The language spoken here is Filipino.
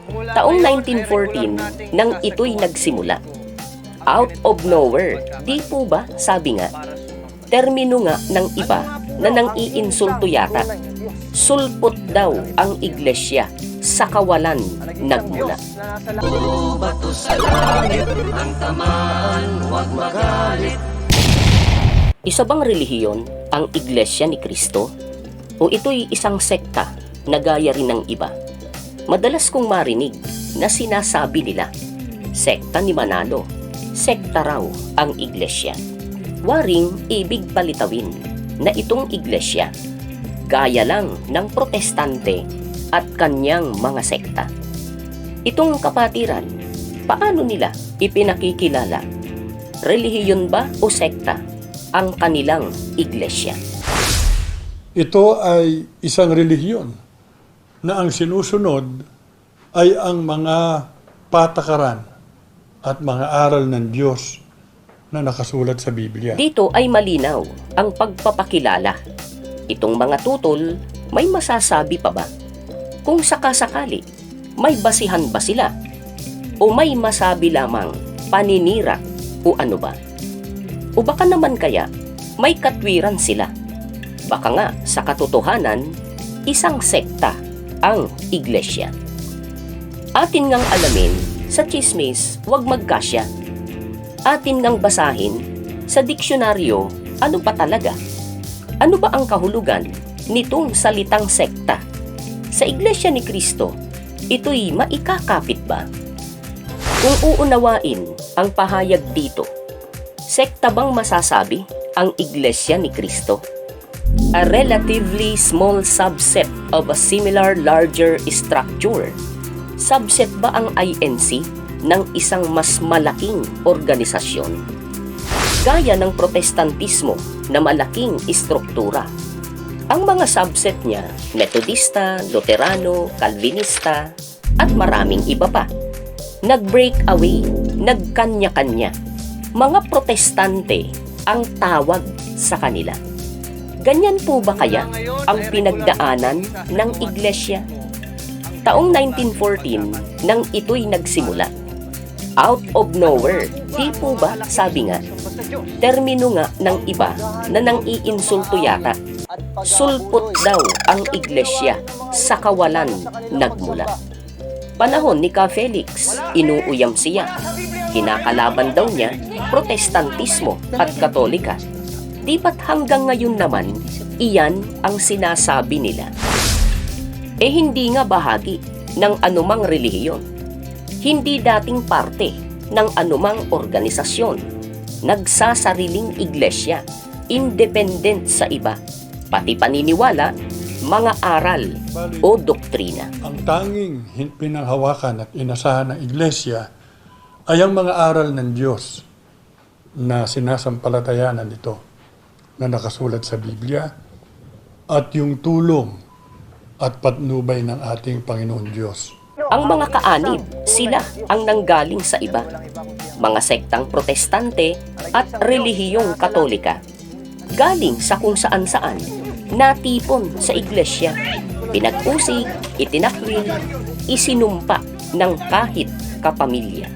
Taong 1914 nang ito'y nagsimula. Out of nowhere, di po ba, sabi nga, termino nga ng iba na nang iinsulto yata. Sulpot daw ang iglesia, sa kawalan nagmula. Isa bang relihiyon ang Iglesia ni Cristo? O ito'y isang sekta na gaya rin ng iba? Madalas kong marinig na sinasabi nila, sekta ni Manalo, sekta raw ang iglesia. Waring ibig palitawin na itong iglesia, gaya lang ng protestante at kanyang mga sekta. Itong kapatiran, paano nila ipinakikilala? Relihiyon ba o sekta ang kanilang iglesia? Ito ay isang relihiyon na ang sinusunod ay ang mga patakaran at mga aral ng Diyos na nakasulat sa Biblia. Dito ay malinaw ang pagpapakilala. Itong mga tutol, may masasabi pa ba? Kung sakasakali, may basihan ba sila? O may masabi lamang paninira o ano ba? O baka naman kaya may katwiran sila? Baka nga sa katotohanan, isang sekta ang iglesia. Atin ngang alamin sa tsismis, huwag magkasya. Atin ngang basahin sa diksyonaryo, ano pa talaga? Ano ba ang kahulugan nitong salitang sekta? Sa Iglesia ni Cristo, ito'y maikakapit ba? Kung uunawain ang pahayag dito, sekta bang masasabi ang Iglesia ni Cristo? A relatively small subset of a similar larger structure. Subset ba ang INC ng isang mas malaking organisasyon? Gaya ng protestantismo na malaking istruktura. Ang mga subset niya, Metodista, Luterano, Calvinista, at maraming iba pa. Nag-break away, nagkanya-kanya. Mga protestante ang tawag sa kanila. Ganyan po ba kaya ang pinagdaanan ng iglesia? Taong 1914 nang ito'y nagsimula. Out of nowhere, di po ba, sabi nga, termino nga ng iba na nang iinsulto yata. Sulpot daw ang iglesia, sa kawalan nagmula. Panahon ni Ka Felix, inuuyam siya. Kinakalaban daw niya protestantismo at katolika. Di ba't hanggang ngayon naman, iyan ang sinasabi nila? Eh hindi nga bahagi ng anumang relihiyon. Hindi dating parte ng anumang organisasyon. Nagsasariling iglesia, independent sa iba, pati paniniwala, mga aral o doktrina. Ang tanging pinanghawakan at inasahan ng iglesia ay ang mga aral ng Diyos na sinasampalatayanan nito na nakasulat sa Biblia at yung tulong at patnubay ng ating Panginoon Diyos. Ang mga kaanib, sila ang nanggaling sa iba. Mga sektang protestante at relihiyong katolika. Galing sa kung saan-saan, natipon sa iglesia. Pinag-usig, itinakwil, isinumpa ng kahit kapamilya.